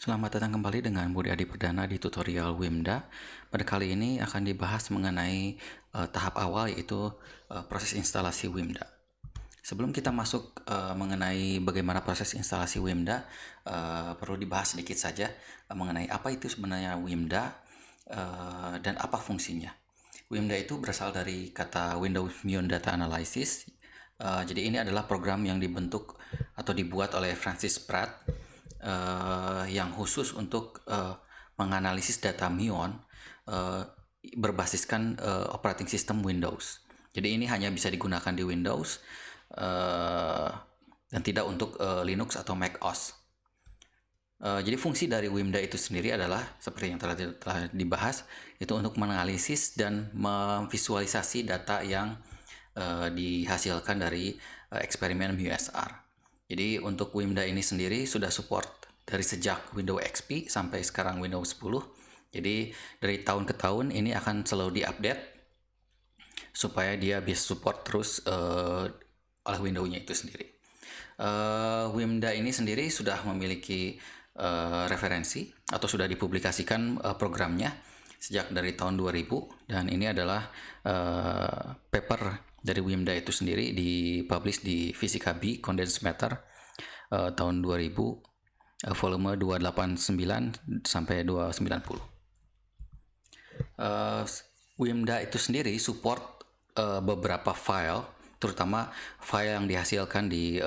Selamat datang kembali dengan Budi Adi Perdana di tutorial Wimda. Pada kali ini akan dibahas mengenai tahap awal, yaitu proses instalasi Wimda. Sebelum kita masuk mengenai bagaimana proses instalasi Wimda, perlu dibahas sedikit saja mengenai apa itu sebenarnya Wimda dan apa fungsinya. Wimda itu berasal dari kata Windows Muon Data Analysis. Jadi ini adalah program yang dibentuk atau dibuat oleh Francis Pratt yang khusus untuk menganalisis data Muon berbasiskan operating system Windows. Jadi ini hanya bisa digunakan di Windows dan tidak untuk Linux atau Mac OS. Jadi fungsi dari Wimda itu sendiri adalah seperti yang telah dibahas, itu untuk menganalisis dan memvisualisasi data yang dihasilkan dari eksperimen MUSR. Jadi untuk Wimda ini sendiri sudah support dari sejak Windows XP sampai sekarang Windows 10. Jadi dari tahun ke tahun ini akan selalu diupdate supaya dia bisa support terus oleh Windows-nya itu sendiri. Wimda ini sendiri sudah memiliki referensi atau sudah dipublikasikan programnya sejak dari tahun 2000, dan ini adalah paper dari Wimda itu sendiri dipublish di Fisika B Condensed Matter tahun 2000, volume 289 sampai 290. Wimda itu sendiri support beberapa file, terutama file yang dihasilkan di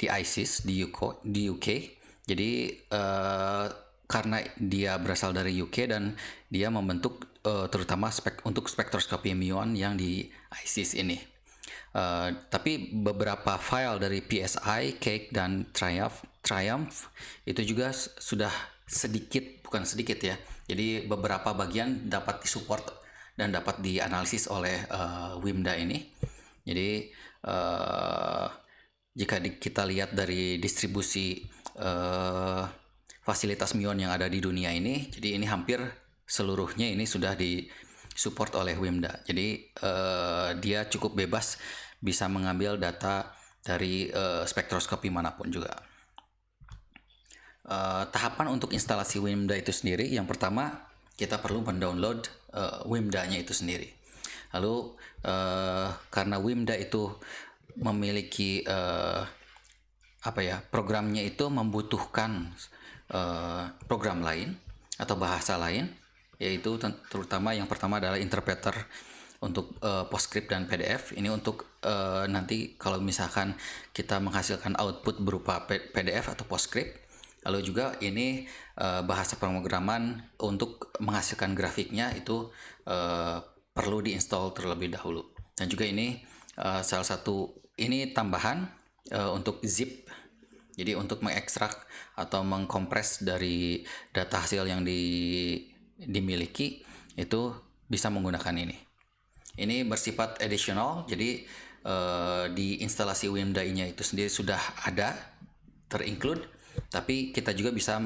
ISIS di UK. Jadi karena dia berasal dari UK dan dia membentuk terutama untuk spektroskopi muon yang di ISIS ini. Tapi beberapa file dari PSI, Cake, dan Triumph itu juga sudah bukan sedikit ya. Jadi beberapa bagian dapat disupport dan dapat dianalisis oleh Wimda ini. Jadi jika kita lihat dari distribusi fasilitas muon yang ada di dunia ini, jadi ini hampir seluruhnya ini sudah disupport oleh Wimda. Jadi dia cukup bebas bisa mengambil data dari spektroskopi manapun juga. Tahapan untuk instalasi Wimda itu sendiri, yang pertama kita perlu mendownload Wimda-nya itu sendiri. Lalu karena Wimda itu memiliki programnya itu membutuhkan program lain atau bahasa lain, yaitu terutama yang pertama adalah interpreter untuk PostScript dan PDF. Ini untuk nanti kalau misalkan kita menghasilkan output berupa PDF atau PostScript. Lalu juga ini bahasa pemrograman untuk menghasilkan grafiknya itu perlu diinstal terlebih dahulu. Dan juga ini salah satu ini tambahan untuk zip. Jadi untuk mengekstrak atau mengkompres dari data hasil yang dimiliki itu bisa menggunakan ini. Ini bersifat additional, jadi di instalasi Wimda-nya itu sendiri sudah ada terinclude, tapi kita juga bisa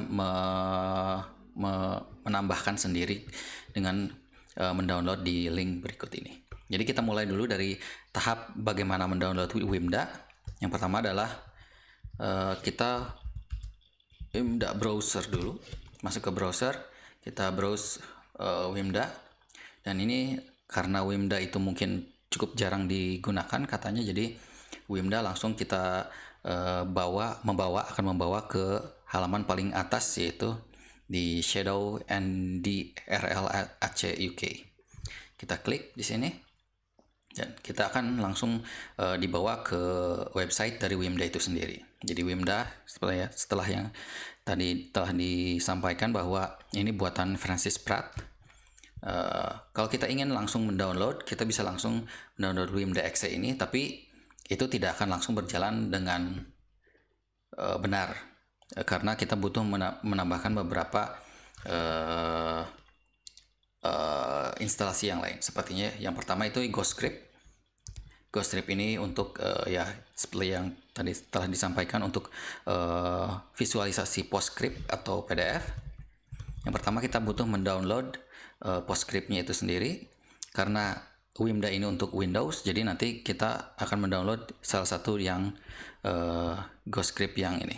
menambahkan sendiri dengan mendownload di link berikut ini. Jadi kita mulai dulu dari tahap bagaimana mendownload Wimda. Yang pertama adalah kita Wimda browser dulu, masuk ke browser, kita browse Wimda. Dan ini karena Wimda itu mungkin cukup jarang digunakan katanya, jadi Wimda langsung kita akan membawa ke halaman paling atas, yaitu di Shadow NDRL UK. Kita klik di sini dan kita akan langsung dibawa ke website dari Wimda itu sendiri. Jadi Wimda setelah yang tadi telah disampaikan bahwa ini buatan Francis Pratt. Kalau kita ingin langsung mendownload, kita bisa langsung mendownload Wimda exe ini, tapi itu tidak akan langsung berjalan dengan benar karena kita butuh menambahkan beberapa instalasi yang lain. Sepertinya yang pertama itu Ghostscript. Ghostscript ini untuk seperti yang tadi telah disampaikan untuk visualisasi PostScript atau PDF. Yang pertama kita butuh mendownload PostScript-nya itu sendiri, karena Wimda ini untuk Windows, jadi nanti kita akan mendownload salah satu yang Ghostscript yang ini.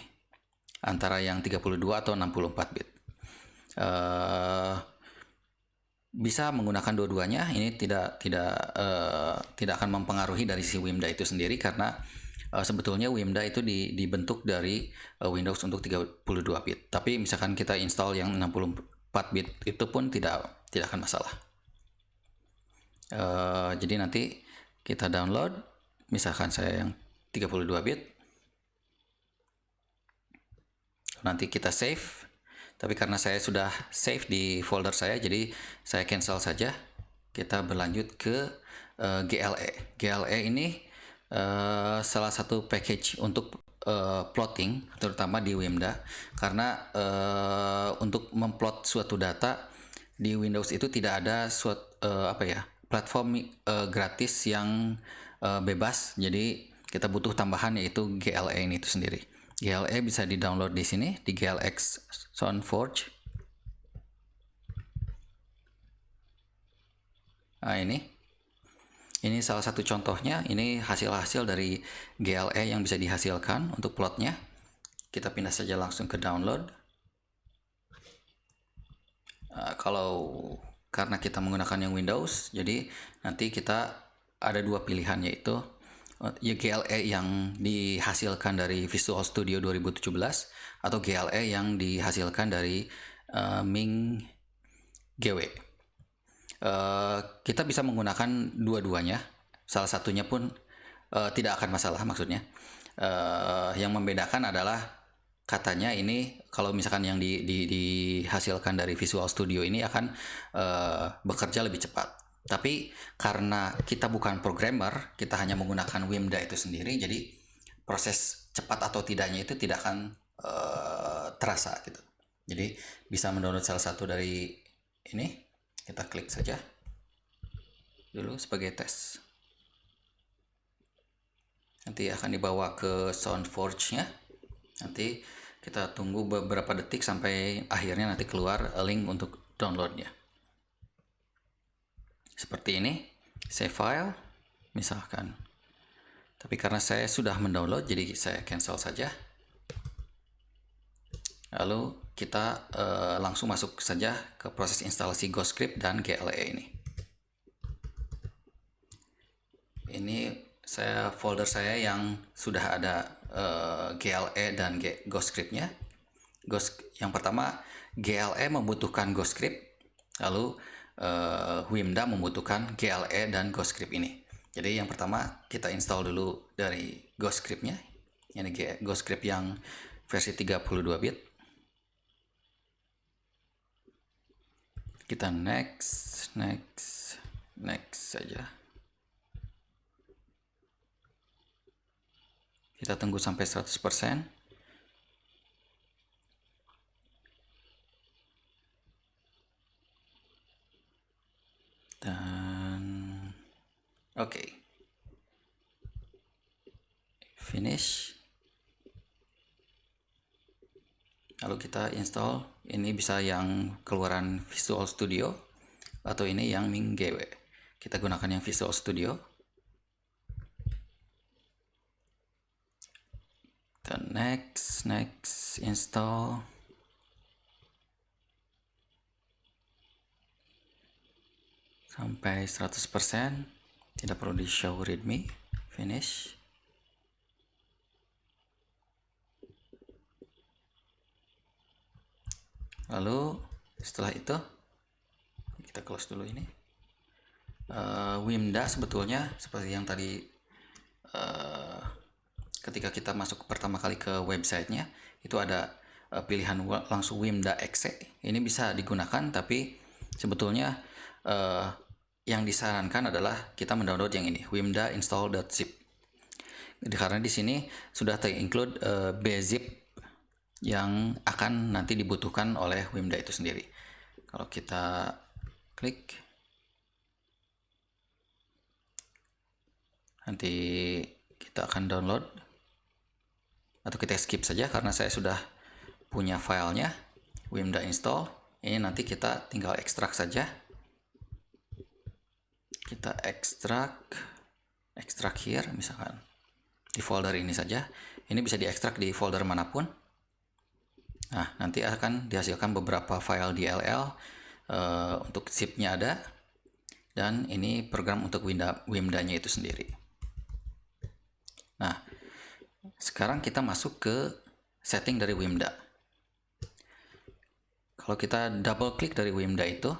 antara yang 32 atau 64 bit. Bisa menggunakan dua-duanya. Ini tidak akan mempengaruhi dari si WIMDA itu sendiri, karena sebetulnya WIMDA itu dibentuk dari Windows untuk 32 bit. Tapi misalkan kita install yang 64 bit itu pun tidak akan masalah. Jadi nanti kita download, misalkan saya yang 32 bit, nanti kita save. Tapi karena saya sudah save di folder saya, jadi saya cancel saja. Kita berlanjut ke GLE. GLE ini salah satu package untuk plotting, terutama di WIMDA, karena untuk memplot suatu data di Windows itu tidak ada platform gratis yang bebas. Jadi kita butuh tambahan, yaitu GLE ini itu sendiri. GLE bisa di-download di sini di GLX SoundForge. Nah, ini salah satu contohnya. Ini hasil-hasil dari GLE yang bisa dihasilkan untuk plotnya. Kita pindah saja langsung ke download. Karena kita menggunakan yang Windows, jadi nanti kita ada dua pilihan, yaitu GLE yang dihasilkan dari Visual Studio 2017 atau GLE yang dihasilkan dari Ming GW. Kita bisa menggunakan dua-duanya, salah satunya pun tidak akan masalah. Maksudnya yang membedakan adalah, katanya ini kalau misalkan yang dihasilkan dari Visual Studio ini akan bekerja lebih cepat. Tapi karena kita bukan programmer, kita hanya menggunakan WIMDA itu sendiri, jadi proses cepat atau tidaknya itu tidak akan terasa gitu. Jadi bisa mendownload salah satu dari ini, kita klik saja dulu sebagai tes. Nanti akan dibawa ke SoundForge-nya. Nanti kita tunggu beberapa detik sampai akhirnya nanti keluar link untuk downloadnya. Seperti ini, save file misalkan. Tapi karena saya sudah mendownload, jadi saya cancel saja. Lalu kita langsung masuk saja ke proses instalasi Ghostscript dan GLE ini. Ini folder saya yang sudah ada GLE dan Ghostscript-nya. Yang pertama, GLE membutuhkan Ghostscript, lalu WIMDA membutuhkan GLE dan Ghostscript ini. Jadi yang pertama kita install dulu dari Ghostscript-nya. Ini Ghostscript yang versi 32 bit. Kita next saja. Kita tunggu sampai 100%. Dan oke. Finish. Lalu kita install. Ini bisa yang keluaran Visual Studio atau ini yang Ming GW. Kita gunakan yang Visual Studio. Dan next install. Sampai 100%, tidak perlu di show readme. Finish. Lalu setelah itu kita close dulu ini. WIMDA sebetulnya seperti yang tadi, ketika kita masuk pertama kali ke websitenya, itu ada pilihan langsung WIMDA exe. Ini bisa digunakan, tapi sebetulnya yang disarankan adalah kita mendownload yang ini, WIMDA install.zip. Karena di sini sudah terinclude bzip yang akan nanti dibutuhkan oleh WIMDA itu sendiri. Kalau kita klik, nanti kita akan download, atau kita skip saja karena saya sudah punya filenya WIMDA install. Ini nanti kita tinggal ekstrak saja. Kita ekstrak here misalkan di folder ini saja. Ini bisa diekstrak di folder manapun. Nah, nanti akan dihasilkan beberapa file DLL, untuk zip-nya ada, dan ini program untuk WIMDA-nya itu sendiri. Nah, sekarang kita masuk ke setting dari WIMDA. Kalau kita double klik dari WIMDA itu,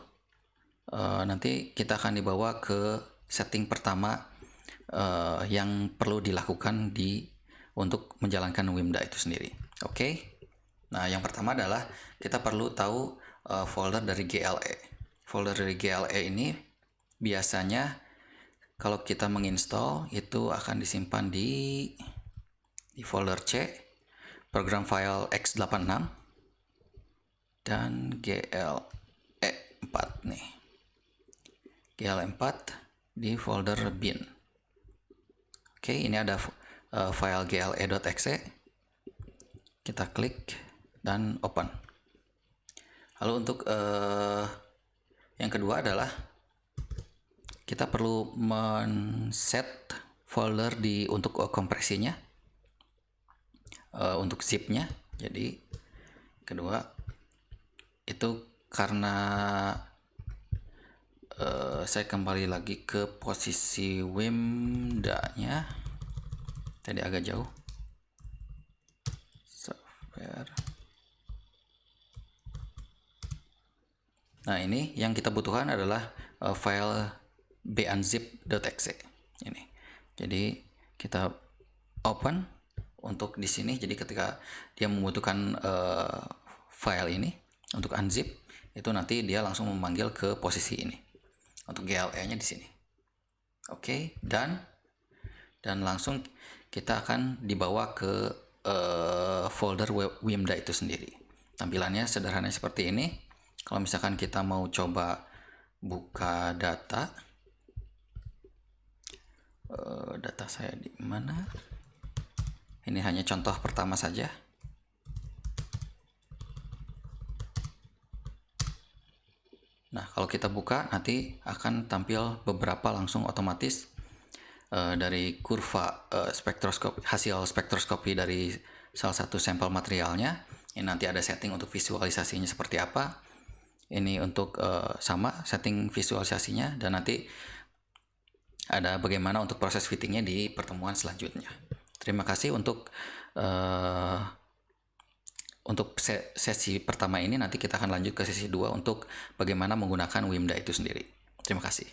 nanti kita akan dibawa ke setting pertama yang perlu dilakukan untuk menjalankan WIMDA itu sendiri. Oke. Nah, yang pertama adalah kita perlu tahu folder dari GLE. Folder dari GLE ini biasanya kalau kita menginstall itu akan disimpan di folder C, program file x86, dan GLE4 nih. GLE4 di folder bin. Oke, ini ada file gle.exe. Kita klik dan open. Lalu untuk yang kedua adalah kita perlu men-set folder untuk kompresinya, untuk zip-nya. Jadi kedua itu karena saya kembali lagi ke posisi WIMDA-nya. Tadi agak jauh. Software. Nah, ini yang kita butuhkan adalah file bunzip.exe ini. Jadi kita open untuk di sini. Jadi ketika dia membutuhkan file ini untuk unzip, itu nanti dia langsung memanggil ke posisi ini untuk GLE-nya di sini. Oke, dan langsung kita akan dibawa ke folder WIMDA itu sendiri. Tampilannya sederhana seperti ini. Kalau misalkan kita mau coba buka data, data saya di mana? Ini hanya contoh pertama saja. Nah, kalau kita buka nanti akan tampil beberapa langsung otomatis dari kurva hasil spektroskopi dari salah satu sampel materialnya. Ini nanti ada setting untuk visualisasinya seperti apa. Ini untuk sama setting visualisasinya, dan nanti ada bagaimana untuk proses fittingnya di pertemuan selanjutnya. Terima kasih untuk sesi pertama ini. Nanti kita akan lanjut ke sesi 2 untuk bagaimana menggunakan WIMDA itu sendiri. Terima kasih.